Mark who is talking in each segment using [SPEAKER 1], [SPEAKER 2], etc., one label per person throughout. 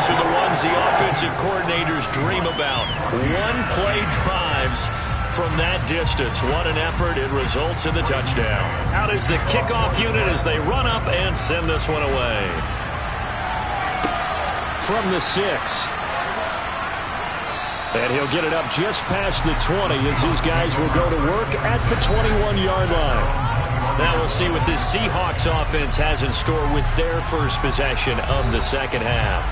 [SPEAKER 1] those are the ones the offensive coordinators dream about. One-play drives from that distance. What an effort. It results in the touchdown. Out is the kickoff unit as they run up and send this one away. From the 6. And he'll get it up just past the 20 as his guys will go to work at the 21-yard line. Now we'll see what this Seahawks offense has in store with their first possession of the second half.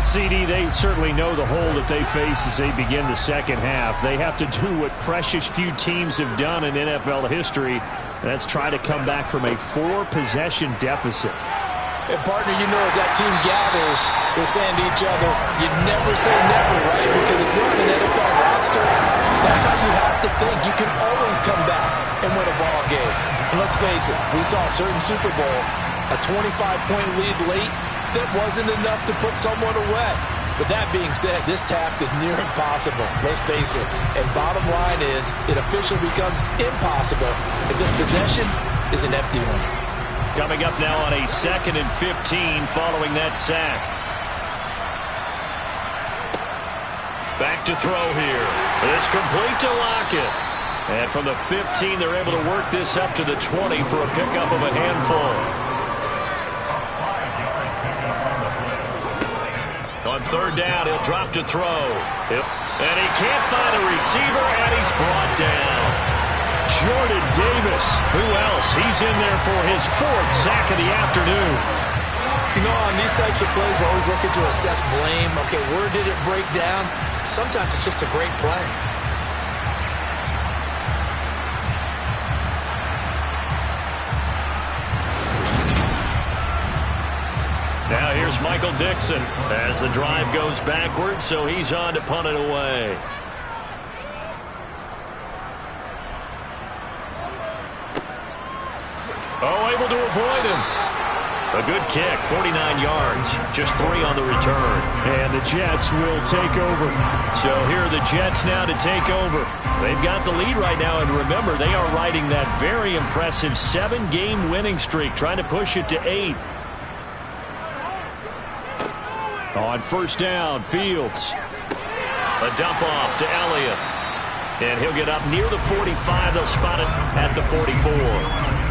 [SPEAKER 2] CD, they certainly know the hole that they face as they begin the second half. They have to do what precious few teams have done in NFL history. That's try to come back from a 4-possession deficit.
[SPEAKER 3] And, partner, you know as that team gathers, they're saying to each other, you never say never, right? Because if you're on an NFL roster, that's how you have to think. You can always come back and win a ball game. And let's face it, we saw a certain Super Bowl, a 25-point lead late, that wasn't enough to put someone away. But that being said, this task is near impossible. Let's face it. And bottom line is, it officially becomes impossible if this possession is an empty one.
[SPEAKER 1] Coming up now on a 2nd and 15 following that sack. Back to throw here. It's complete to Lockett. And from the 15, they're able to work this up to the 20 for a pickup of a handful. On 3rd down, he'll drop to throw. And he can't find a receiver, and he's brought down. Jordan Davis. Who else? He's in there for his 4th sack of the afternoon.
[SPEAKER 3] You know, on these types of plays, we're always looking to assess blame. Okay, where did it break down? Sometimes it's just a great play.
[SPEAKER 1] Now here's Michael Dixon as the drive goes backwards, so he's on to punt it away. Oh, able to avoid him. A good kick, 49 yards, just 3 on the return.
[SPEAKER 2] And the Jets will take over.
[SPEAKER 1] So here are the Jets now to take over. They've got the lead right now, and remember, they are riding that very impressive 7-game winning streak, trying to push it to 8.
[SPEAKER 2] On 1st down, Fields.
[SPEAKER 1] A dump off to Elliott. And he'll get up near the 45. They'll spot it at the 44.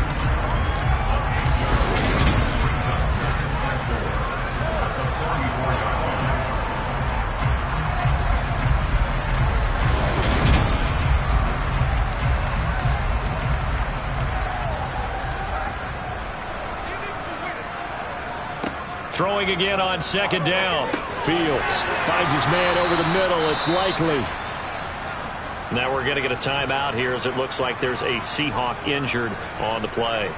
[SPEAKER 1] Throwing again on 2nd down.
[SPEAKER 2] Fields finds his man over the middle. It's likely.
[SPEAKER 1] Now we're going to get a timeout here as it looks like there's a Seahawk injured on the play.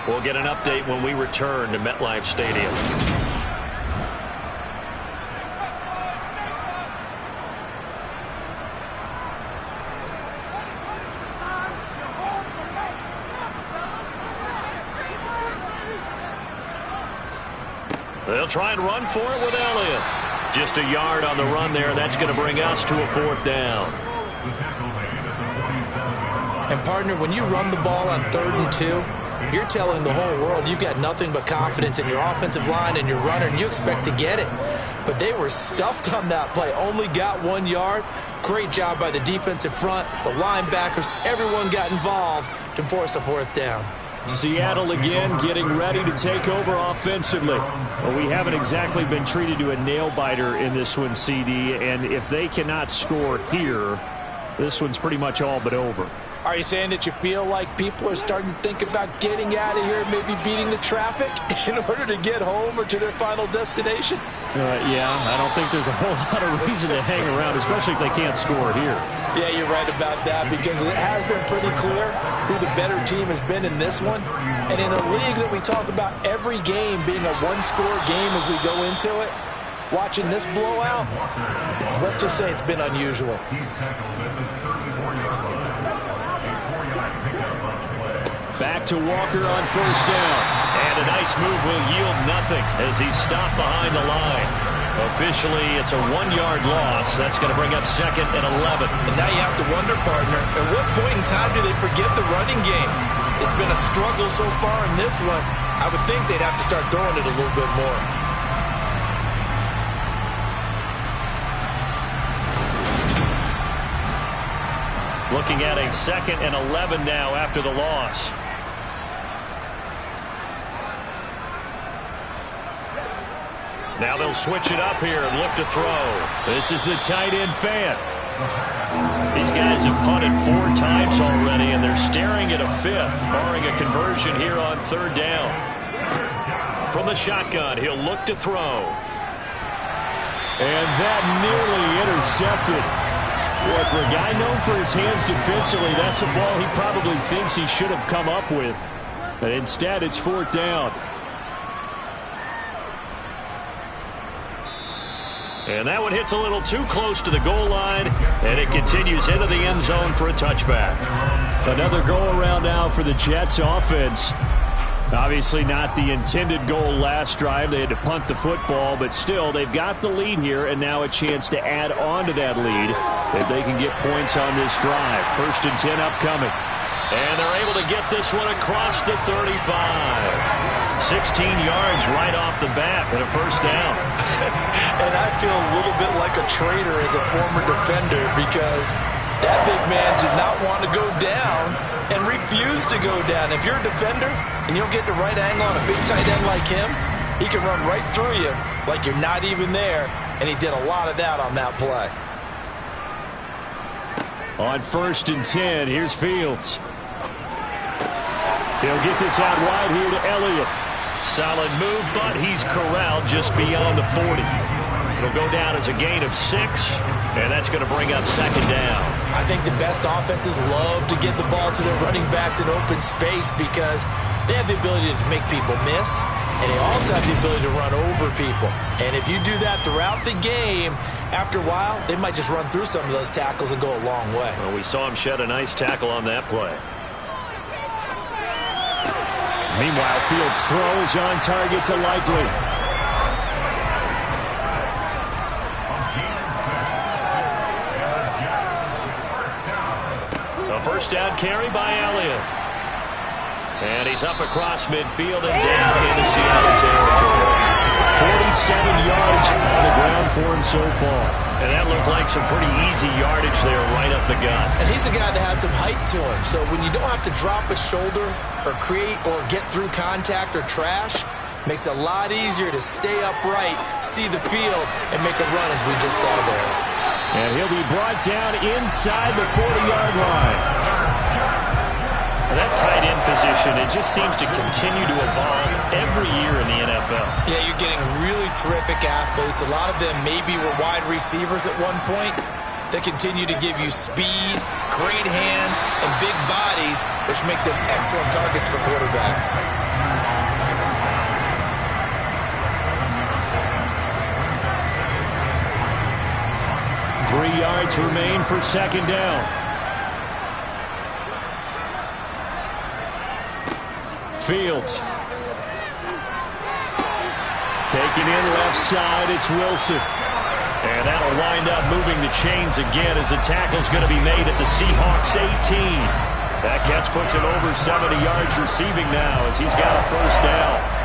[SPEAKER 1] We'll get an update when we return to MetLife Stadium. They'll try and run for it with Elliott. Just a yard on the run there. That's going to bring us to a 4th down.
[SPEAKER 3] And, partner, when you run the ball on 3rd and 2, you're telling the whole world you've got nothing but confidence in your offensive line and your runner, and you expect to get it. But they were stuffed on that play. Only got 1 yard. Great job by the defensive front, the linebackers. Everyone got involved to force a 4th down.
[SPEAKER 2] Seattle again getting ready to take over offensively. Well, we haven't exactly been treated to a nail-biter in this one, CD, and if they cannot score here, this one's pretty much all but over.
[SPEAKER 3] Are you saying that you feel like people are starting to think about getting out of here, maybe beating the traffic in order to get home or to their final destination?
[SPEAKER 2] Yeah, I don't think there's a whole lot of reason to hang around, especially if they can't score here.
[SPEAKER 3] Yeah, you're right about that, because it has been pretty clear who the better team has been in this one. And in a league that we talk about every game being a one-score game as we go into it, watching this blowout, let's just say it's been unusual.
[SPEAKER 2] Back to Walker on 1st down.
[SPEAKER 1] And a nice move will yield nothing as he's stopped behind the line. Officially, it's a 1-yard loss. That's going to bring up 2nd and 11.
[SPEAKER 3] And now you have to wonder, partner, at what point in time do they forget the running game? It's been a struggle so far in this one. I would think they'd have to start throwing it a little bit more.
[SPEAKER 1] Looking at a 2nd and 11 now after the loss. Now they'll switch it up here and look to throw. This is the tight end fan. These guys have punted 4 times already, and they're staring at a 5th, barring a conversion here on 3rd down. From the shotgun, he'll look to throw.
[SPEAKER 2] And that nearly intercepted. Boy, for a guy known for his hands defensively, that's a ball he probably thinks he should have come up with. But instead, it's 4th down.
[SPEAKER 1] And that one hits a little too close to the goal line, and it continues into the end zone for a touchback.
[SPEAKER 2] Another go-around now for the Jets offense. Obviously not the intended goal last drive. They had to punt the football, but still, they've got the lead here, and now a chance to add on to that lead if they can get points on this drive. 1st and 10 upcoming.
[SPEAKER 1] And they're able to get this one across the 35. 16 yards right off the bat and a 1st down.
[SPEAKER 3] And I feel a little bit like a traitor as a former defender because that big man did not want to go down and refused to go down. If you're a defender and you don't get the right angle on a big tight end like him, he can run right through you like you're not even there, and he did a lot of that on that play.
[SPEAKER 2] On 1st and 10, here's Fields. He'll get this out wide here to Elliott.
[SPEAKER 1] Solid move, but he's corralled just beyond the 40. It'll go down as a gain of 6, and that's going to bring up 2nd down.
[SPEAKER 3] I think the best offenses love to get the ball to their running backs in open space because they have the ability to make people miss, and they also have the ability to run over people. And if you do that throughout the game, after a while, they might just run through some of those tackles and go a long way.
[SPEAKER 1] Well, we saw him shed a nice tackle on that play.
[SPEAKER 2] Meanwhile, Fields throws on target to Likely.
[SPEAKER 1] A 1st down carry by Elliott. And he's up across midfield and down into Seattle territory.
[SPEAKER 2] 47 yards on the ground for him so far.
[SPEAKER 1] And that looked like some pretty easy yardage there right up the gut.
[SPEAKER 3] And he's a guy that has some height to him. So when you don't have to drop a shoulder or create or get through contact or trash, makes it a lot easier to stay upright, see the field, and make a run as we just saw there.
[SPEAKER 2] And he'll be brought down inside the 40-yard line.
[SPEAKER 1] That tight end position, it just seems to continue to evolve every year in the NFL.
[SPEAKER 3] Yeah, you're getting really terrific athletes. A lot of them maybe were wide receivers at one point. They continue to give you speed, great hands, and big bodies, which make them excellent targets for quarterbacks.
[SPEAKER 2] Three yards remain for 2nd down. Fields. Taking in left side, it's Wilson.
[SPEAKER 1] And that'll wind up moving the chains again as the tackle's going to be made at the Seahawks 18. That catch puts him over 70 yards receiving now as he's got a 1st down.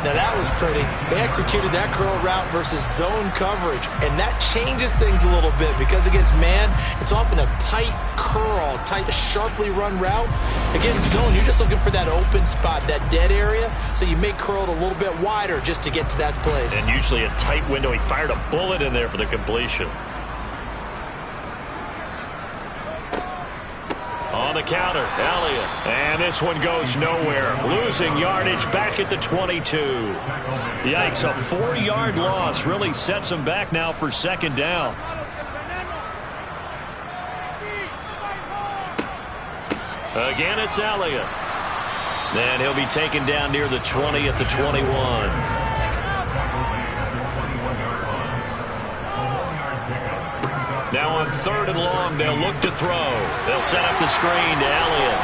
[SPEAKER 3] Now that was pretty. They executed that curl route versus zone coverage, and that changes things a little bit because against man, it's often a tight curl, tight, sharply run route. Against zone, you're just looking for that open spot, that dead area, so you may curl it a little bit wider just to get to that place.
[SPEAKER 1] And usually a tight window. He fired a bullet in there for the completion. On the counter, Elliott. And this one goes nowhere. Losing yardage back at the 22. Yikes, a 4-yard loss really sets him back now for 2nd down. Again, it's Elliott. Then he'll be taken down near the 20 at the 21. Now on 3rd and long, they'll look to throw. They'll set up the screen to Elliott.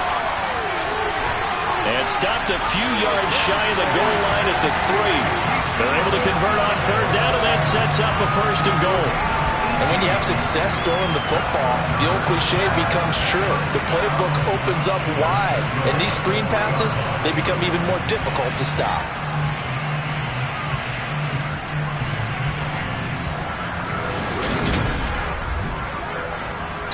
[SPEAKER 1] And stopped a few yards shy of the goal line at the 3. They're able to convert on 3rd down, and that sets up a 1st and goal.
[SPEAKER 3] And when you have success throwing the football, the old cliche becomes true. The playbook opens up wide, and these screen passes, they become even more difficult to stop.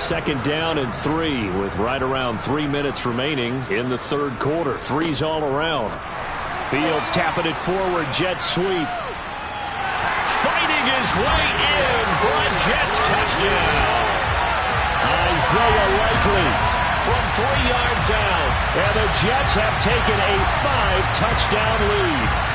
[SPEAKER 2] 2nd down and 3 with right around 3 minutes remaining in the third quarter. Threes all around. Fields tapping it forward. Jet sweep.
[SPEAKER 1] Fighting his way in for a Jets touchdown.
[SPEAKER 2] Isaiah Likely
[SPEAKER 1] from 3 yards out.
[SPEAKER 2] And the Jets have taken a 5-touchdown lead.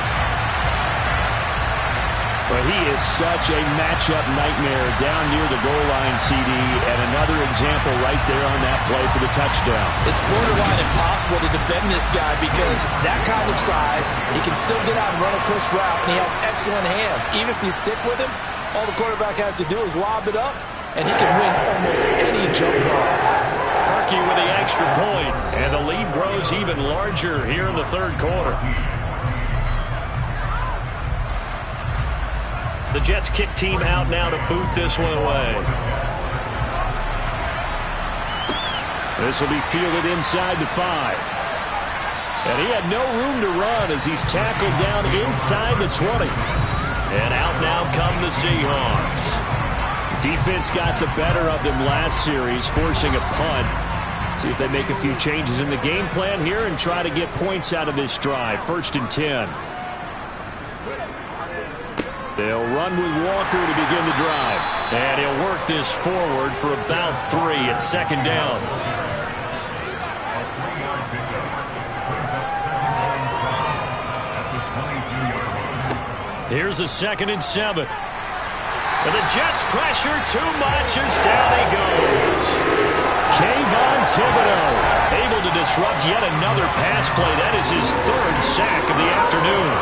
[SPEAKER 2] But he is such a matchup nightmare down near the goal line, CD, and another example right there on that play for the touchdown.
[SPEAKER 3] It's borderline impossible to defend this guy because that kind of size, he can still get out and run a crisp route, and he has excellent hands. Even if you stick with him, all the quarterback has to do is lob it up, and he can win almost any jump ball.
[SPEAKER 1] Perky with the extra point, and the lead grows even larger here in the third quarter. The Jets kick team out now to boot this one away.
[SPEAKER 2] This will be fielded inside the 5. And he had no room to run as he's tackled down inside the 20.
[SPEAKER 1] And out now come the Seahawks.
[SPEAKER 2] Defense got the better of them last series, forcing a punt. See if they make a few changes in the game plan here and try to get points out of this drive. 1st and 10. They'll run with Walker to begin the drive.
[SPEAKER 1] And he'll work this forward for about 3 at 2nd down. Here's a 2nd and 7. And the Jets pressure too much as down he goes.
[SPEAKER 2] Kayvon Thibodeau
[SPEAKER 1] able to disrupt yet another pass play. That is his 3rd sack of the afternoon.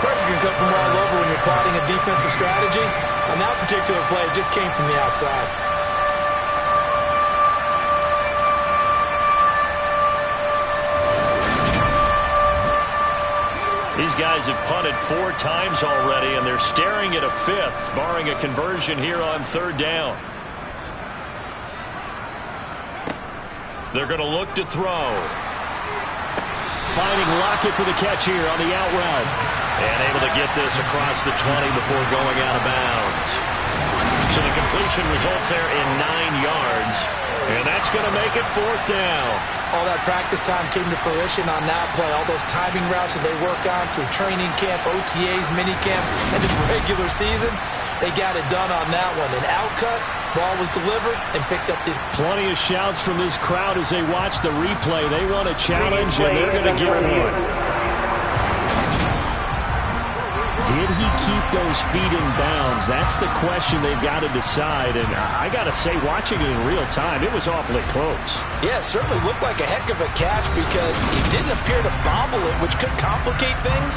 [SPEAKER 3] Pressure can come from all over when you're plotting a defensive strategy. On that particular play, it just came from the outside.
[SPEAKER 1] These guys have punted 4 times already, and they're staring at a 5th, barring a conversion here on 3rd down. They're going to look to throw.
[SPEAKER 2] Finding Lockett for the catch here on the out route.
[SPEAKER 1] And able to get this across the 20 before going out of bounds. So the completion results there in 9 yards. And that's going to make it 4th down.
[SPEAKER 3] All that practice time came to fruition on that play. All those timing routes that they work on through training camp, OTAs, minicamp, and just regular season, they got it done on that one. An outcut, ball was delivered, and picked up the...
[SPEAKER 2] Plenty of shouts from this crowd as they watch the replay. They want a challenge, and they're going to get one. Did he keep those feet in bounds? That's the question they've got to decide. And I got to say, watching it in real time, it was awfully close.
[SPEAKER 3] Yeah, it certainly looked like a heck of a catch because he didn't appear to bobble it, which could complicate things.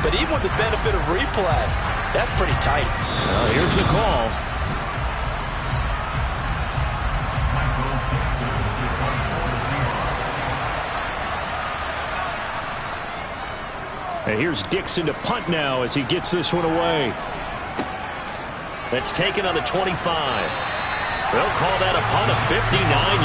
[SPEAKER 3] But even with the benefit of replay, that's pretty tight.
[SPEAKER 2] Well, here's the call. And here's Dixon to punt now as he gets this one away.
[SPEAKER 1] That's taken on the 25. They'll call that a punt of 59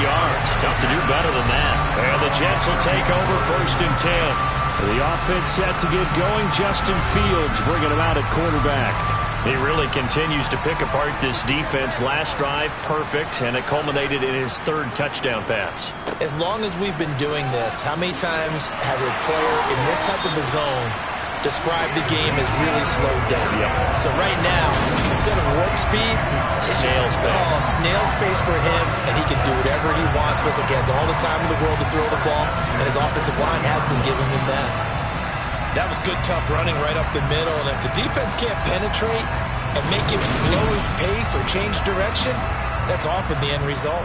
[SPEAKER 1] yards. Tough to do better than that. And the Jets will take over 1st and 10.
[SPEAKER 2] The offense set to get going. Justin Fields bringing him out at quarterback.
[SPEAKER 1] He really continues to pick apart this defense. Last drive, perfect, and it culminated in his 3rd touchdown pass.
[SPEAKER 3] As long as we've been doing this, how many times has a player in this type of a zone described the game as really slowed down?
[SPEAKER 1] Yep.
[SPEAKER 3] So right now, instead of warp speed,
[SPEAKER 1] snail's pace.
[SPEAKER 3] Snail's pace for him, and he can do whatever he wants with it. He has all the time in the world to throw the ball, and his offensive line has been giving him that. That was good, tough running right up the middle, and if the defense can't penetrate and make him slow his pace or change direction, that's often the end result.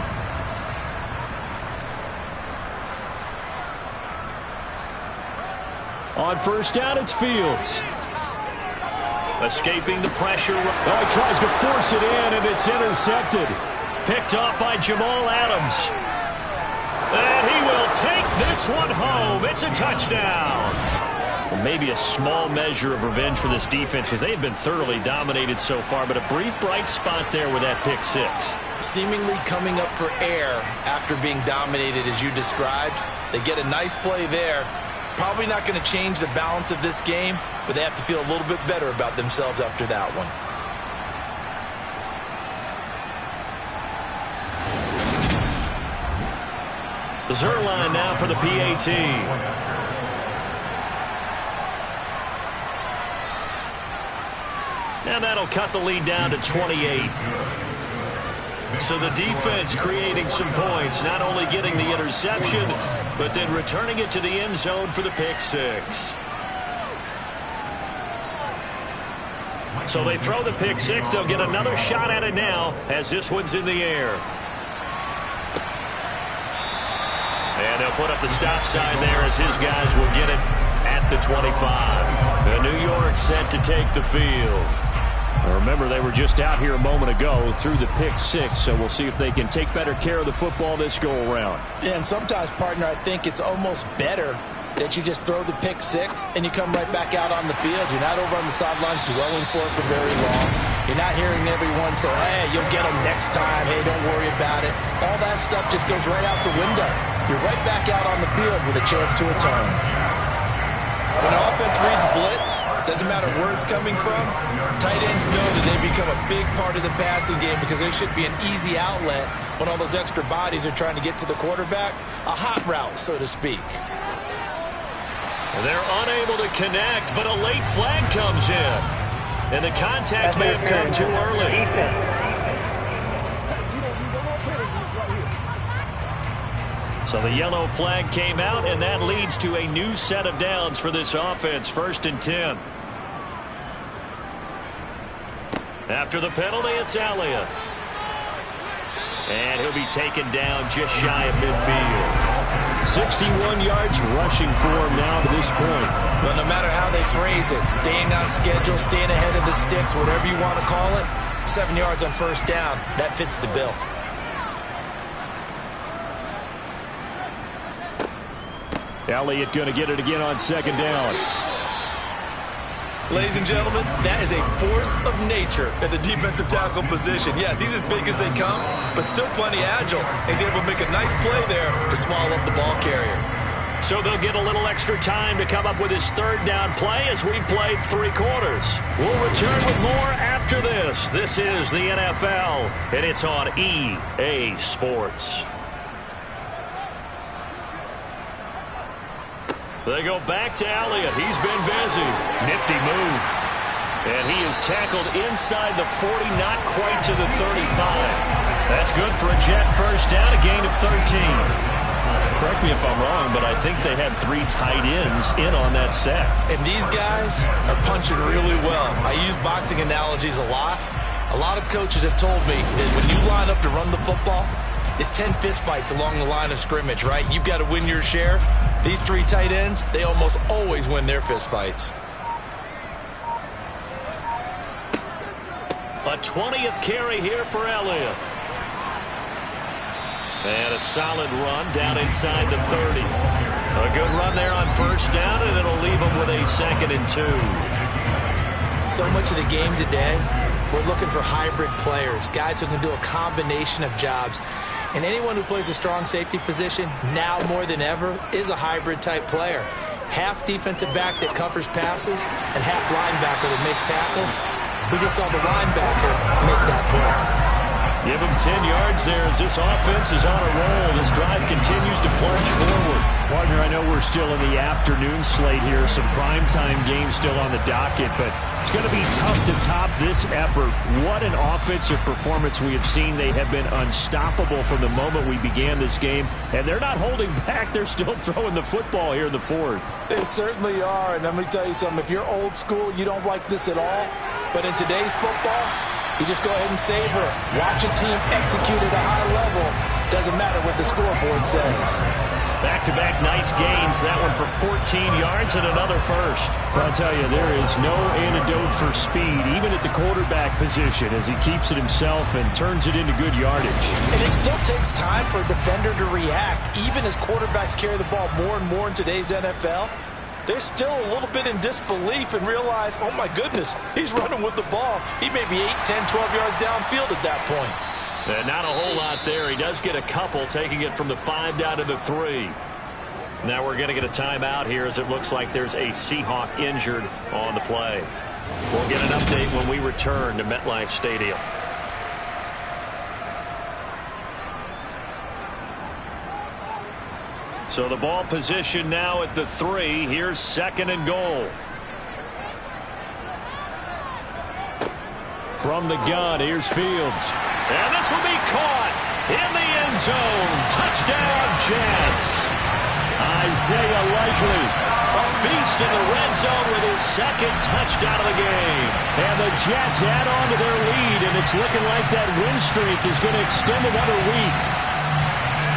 [SPEAKER 2] On 1st down, it's Fields.
[SPEAKER 1] Escaping the pressure.
[SPEAKER 2] Oh, he tries to force it in, and it's intercepted.
[SPEAKER 1] Picked off by Jamal Adams. And he will take this one home. It's a touchdown. Well, maybe a small measure of revenge for this defense because they have been thoroughly dominated so far, but a brief bright spot there with that pick 6.
[SPEAKER 3] Seemingly coming up for air after being dominated as you described. They get a nice play there. Probably not going to change the balance of this game, but they have to feel a little bit better about themselves after that one.
[SPEAKER 1] Zerline now for the PAT. And that'll cut the lead down to 28. So the defense creating some points, not only getting the interception, but then returning it to the end zone for the pick six. So they throw the pick six. They'll get another shot at it now as this one's in the air. And they'll put up the stop sign there as his guys will get it at the 25. The New York set to take the field.
[SPEAKER 2] Remember, they were just out here a moment ago through the pick six, so we'll see if they can take better care of the football this go-around.
[SPEAKER 3] Yeah, and sometimes, partner, I think it's almost better that you just throw the pick six and you come right back out on the field. You're not over on the sidelines dwelling for it for very long. You're not hearing everyone say, hey, you'll get them next time. Hey, don't worry about it. All that stuff just goes right out the window. You're right back out on the field with a chance to return.
[SPEAKER 4] When an offense reads blitz, doesn't matter where it's coming from, tight ends know that they become a big part of the passing game because there should be an easy outlet when all those extra bodies are trying to get to the quarterback. A hot route, so to speak.
[SPEAKER 1] They're unable to connect, but a late flag comes in. And the contact may have come too early. So the yellow flag came out, and that leads to a new set of downs for this offense. 1st and 10. After the penalty, it's Elliott. And he'll be taken down just shy of midfield.
[SPEAKER 2] 61 yards rushing for him now to this point.
[SPEAKER 4] Well, no matter how they phrase it, staying on schedule, staying ahead of the sticks, whatever you want to call it, 7 yards on 1st down, that fits the bill.
[SPEAKER 2] Elliott going to get it again on 2nd down.
[SPEAKER 4] Ladies and gentlemen, that is a force of nature at the defensive tackle position. Yes, he's as big as they come, but still plenty agile. He's able to make a nice play there to small up the ball carrier.
[SPEAKER 1] So they'll get a little extra time to come up with his 3rd down play as we've played 3 quarters. We'll return with more after this. This is the NFL, and it's on EA Sports. They go back to Elliott. He's been busy. Nifty move. And he is tackled inside the 40, not quite to the 35. That's good for a Jet 1st down, a gain of 13. Correct me if I'm wrong, but I think they had 3 tight ends in on that set.
[SPEAKER 4] And these guys are punching really well. I use boxing analogies a lot. A lot of coaches have told me that when you line up to run the football, it's 10 fistfights along the line of scrimmage, right? You've got to win your share. These 3 tight ends, they almost always win their fistfights.
[SPEAKER 1] A 20th carry here for Elliott. And a solid run down inside the 30. A good run there on 1st down, and it'll leave him with a 2nd and 2.
[SPEAKER 3] So much of the game today, we're looking for hybrid players, guys who can do a combination of jobs. And anyone who plays a strong safety position, now more than ever, is a hybrid-type player. Half defensive back that covers passes and half linebacker that makes tackles. We just saw the linebacker make that play.
[SPEAKER 1] Give him 10 yards there as this offense is on a roll. This drive continues to plunge forward.
[SPEAKER 2] Partner, I know we're still in the afternoon slate here. Some primetime games still on the docket, but it's going to be tough to top this effort. What an offensive performance we have seen. They have been unstoppable from the moment we began this game, and they're not holding back. They're still throwing the football here in the 4th.
[SPEAKER 3] They certainly are, and let me tell you something. If you're old school, you don't like this at all. But in today's football, you just go ahead and savor it. Watch a team execute at a high level. Doesn't matter what the scoreboard says.
[SPEAKER 1] Back-to-back nice gains. That one for 14 yards and another 1st.
[SPEAKER 2] I'll tell you, there is no antidote for speed, even at the quarterback position, as he keeps it himself and turns it into good yardage.
[SPEAKER 3] And it still takes time for a defender to react. Even as quarterbacks carry the ball more and more in today's NFL, they're still a little bit in disbelief and realize, oh my goodness, he's running with the ball. He may be 8, 10, 12 yards downfield at that point.
[SPEAKER 1] Not a whole lot there. He does get a couple, taking it from the 5 down to the 3. Now we're going to get a timeout here as it looks like there's a Seahawk injured on the play. We'll get an update when we return to MetLife Stadium. So the ball position now at the 3. Here's 2nd and goal.
[SPEAKER 2] From the gun, here's Fields.
[SPEAKER 1] And this will be caught in the end zone. Touchdown, Jets.
[SPEAKER 2] Isaiah Likely.
[SPEAKER 1] A beast in the red zone with his 2nd touchdown of the game.
[SPEAKER 2] And the Jets add on to their lead, and it's looking like that win streak is going to extend another week.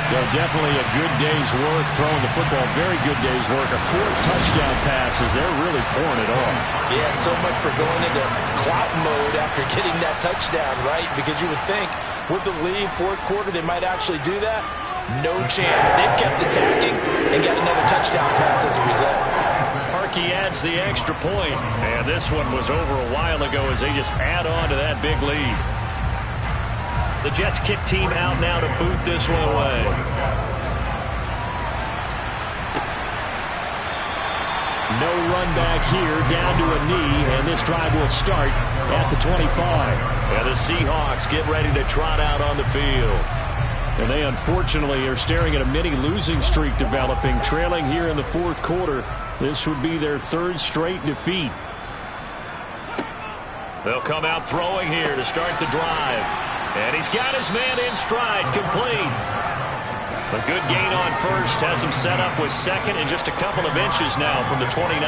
[SPEAKER 2] They're definitely a good day's work throwing the football. Very good day's work. A 4th touchdown passes. They're really pouring it on.
[SPEAKER 3] Yeah, and so much for going into clout mode after getting that touchdown, right? Because you would think with the lead, 4th quarter, they might actually do that. No chance. They've kept attacking and got another touchdown pass as a result.
[SPEAKER 1] Parkey adds the extra point. And this one was over a while ago as they just add on to that big lead. The Jets kick team out now to boot this one away.
[SPEAKER 2] No run back here, down to a knee, and this drive will start at the 25.
[SPEAKER 1] And the Seahawks get ready to trot out on the field.
[SPEAKER 2] And they unfortunately are staring at a mini losing streak developing, trailing here in the 4th quarter. This would be their 3rd straight defeat.
[SPEAKER 1] They'll come out throwing here to start the drive. And he's got his man in stride, complete. A good gain on 1st has him set up with 2nd and just a couple of inches now from the 29.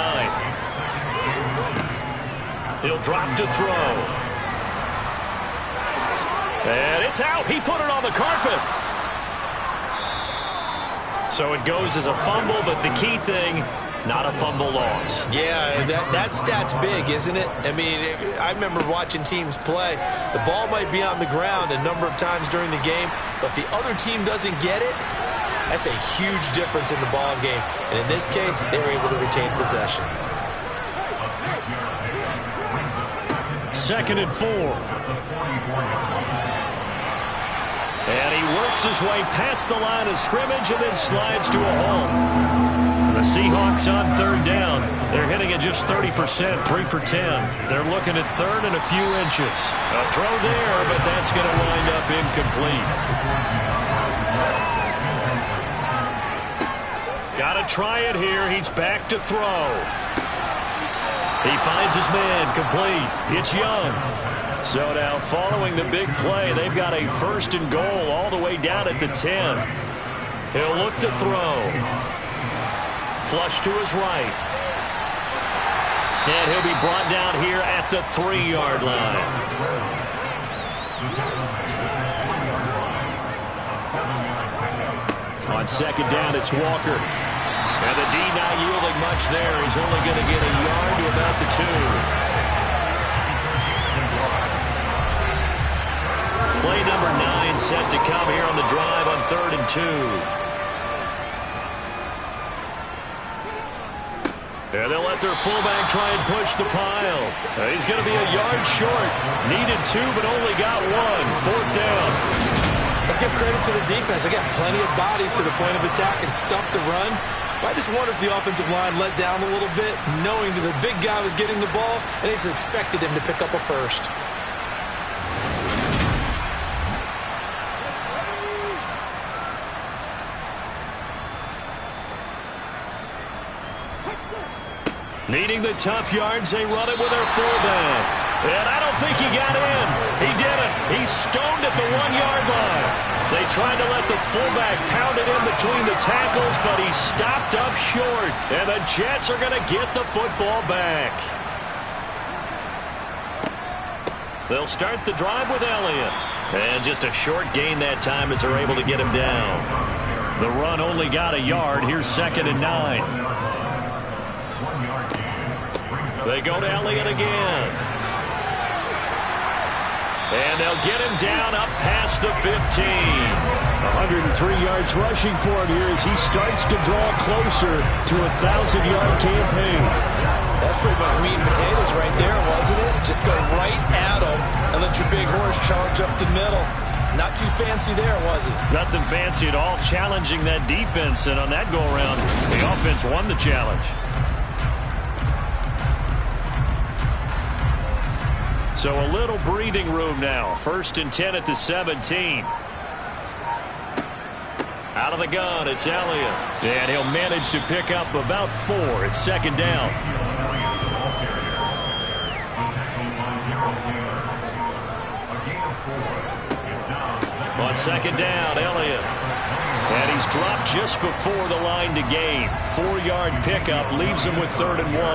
[SPEAKER 1] He'll drop to throw. And it's out. He put it on the carpet. So it goes as a fumble, but the key thing, not a fumble loss.
[SPEAKER 4] Yeah, that stat's big, isn't it? I mean, I remember watching teams play. The ball might be on the ground a number of times during the game, but if the other team doesn't get it, that's a huge difference in the ball game. And in this case, they were able to retain possession.
[SPEAKER 1] 2nd and 4. And he works his way past the line of scrimmage and then slides to a hole. The Seahawks on 3rd down. They're hitting at just 30%, 3 for 10. They're looking at 3rd and a few inches. A throw there, but that's going to wind up incomplete. Got to try it here. He's back to throw. He finds his man, complete. It's Young. So now following the big play, they've got a 1st and goal all the way down at the 10. He'll look to throw. Flush to his right. And he'll be brought down here at the 3-yard line.
[SPEAKER 2] On 2nd down, it's Walker.
[SPEAKER 1] And the D not yielding much there. He's only going to get a yard to about the 2. Play number 9 set to come here on the drive on 3rd and 2. And they'll let their fullback try and push the pile. He's going to be a yard short. Needed 2, but only got 1. 4th down.
[SPEAKER 4] Let's give credit to the defense. They got plenty of bodies to the point of attack and stop the run. But I just wonder if the offensive line let down a little bit, knowing that the big guy was getting the ball, and they just expected him to pick up a 1st.
[SPEAKER 1] Needing the tough yards, they run it with their fullback. And I don't think he got in. He didn't. He's stoned at the 1-yard line. They tried to let the fullback pound it in between the tackles, but he stopped up short. And the Jets are going to get the football back. They'll start the drive with Elliott. And just a short gain that time as they're able to get him down. The run only got a yard. Here's 2nd and 9. They go to Elliott again. And they'll get him down up past the 15.
[SPEAKER 2] 103 yards rushing for him here as he starts to draw closer to a 1,000-yard campaign.
[SPEAKER 4] That's pretty much meat and potatoes right there, wasn't it? Just go right at him and let your big horse charge up the middle. Not too fancy there, was it?
[SPEAKER 1] Nothing fancy at all, challenging that defense. And on that go-around, the offense won the challenge. So a little breathing room now. 1st and 10 at the 17. Out of the gun, it's Elliott. And he'll manage to pick up about 4. It's second down. On second down, Elliott. And he's dropped just before the line to gain. 4-yard pickup leaves him with 3rd and 1.
[SPEAKER 5] He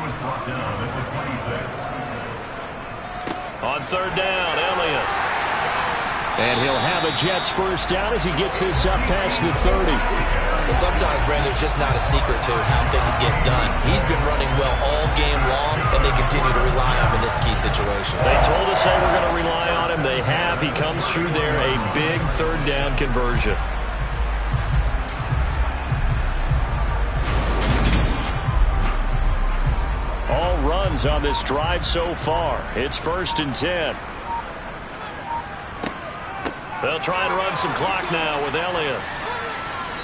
[SPEAKER 5] was brought down at the 26.
[SPEAKER 1] On 3rd down, Elliott.
[SPEAKER 2] And he'll have a Jets first down as he gets this up past the 30.
[SPEAKER 4] Well, sometimes, Brandon, there's just not a secret to how things get done. He's been running well all game long, and they continue to rely on him in this key situation.
[SPEAKER 1] They told us they were going to rely on him. They have. He comes through there, a big 3rd down conversion. All runs on this drive so far. It's 1st and 10. They'll try and run some clock now with Elliott.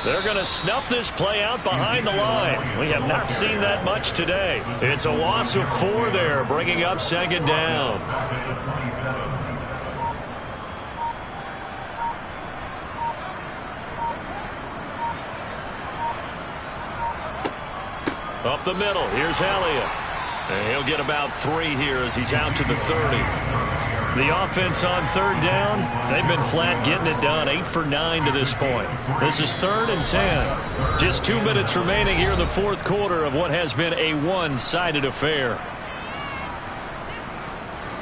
[SPEAKER 1] They're going to snuff this play out behind the line. We have not seen that much today. It's a loss of 4 there, bringing up second down. Up the middle, here's Elliott. And he'll get about 3 here as he's out to the 30. The offense on 3rd down, they've been flat getting it done. 8 for 9 to this point. This is 3rd and 10. Just 2 minutes remaining here in the 4th quarter of what has been a one-sided affair.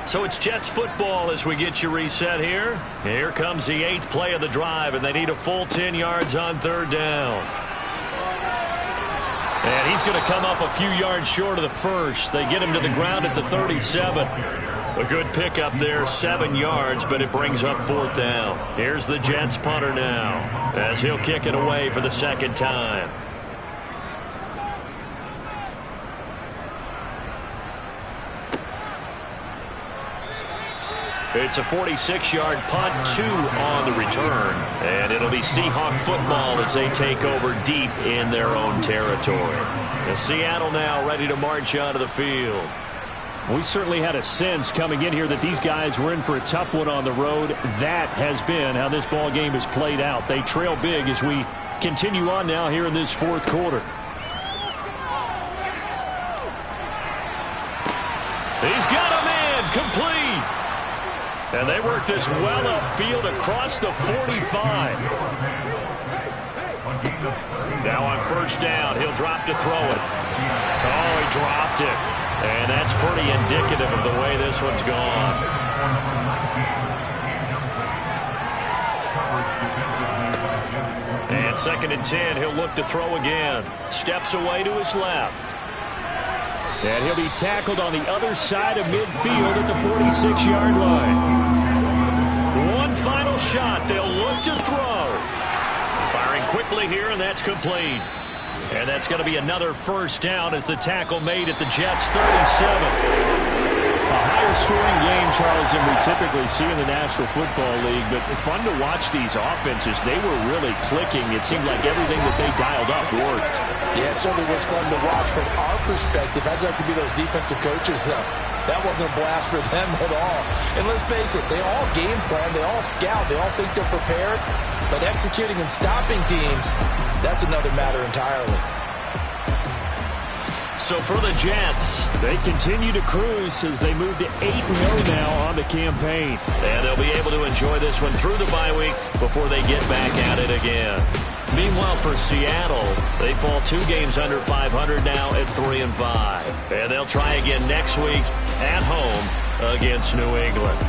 [SPEAKER 1] So it's Jets football as we get you reset here. Here comes the 8th play of the drive, and they need a full 10 yards on 3rd down. And he's going to come up a few yards short of the first. They get him to the ground at the 37. A good pickup there, 7 yards, but it brings up 4th down. Here's the Jets punter now, as he'll kick it away for the 2nd time. It's a 46-yard punt, 2 on the return, and it'll be Seahawk football as they take over deep in their own territory. And Seattle now ready to march onto the field.
[SPEAKER 2] We certainly had a sense coming in here that these guys were in for a tough one on the road. That has been how this ball game has played out. They trail big as we continue on now here in this 4th quarter.
[SPEAKER 1] He's got him in, complete. And they work this well upfield across the 45. Now on 1st down, he'll drop to throw it. Oh, he dropped it. And that's pretty indicative of the way this one's gone. And 2nd and 10, he'll look to throw again. Steps away to his left.
[SPEAKER 2] And he'll be tackled on the other side of midfield at the 46-yard line.
[SPEAKER 1] One final shot. They'll look to throw. Firing quickly here, and that's complete. And that's going to be another 1st down as the tackle made at the Jets' 37.
[SPEAKER 2] A higher scoring game, Charles, than we typically see in the National Football League, but fun to watch these offenses. They were really clicking. It seemed like everything that they dialed up worked.
[SPEAKER 3] Yeah, it certainly was fun to watch from our perspective. I'd like to be those defensive coaches, though. That wasn't a blast for them at all. And let's face it, they all game plan, they all scout, they all think they're prepared. But executing and stopping teams, that's another matter entirely.
[SPEAKER 1] So for the Jets,
[SPEAKER 2] they continue to cruise as they move to 8-0 now on the campaign.
[SPEAKER 1] And they'll be able to enjoy this one through the bye week before they get back at it again. Meanwhile, for Seattle, they fall 2 games under 500 now at 3-5. And they'll try again next week at home against New England.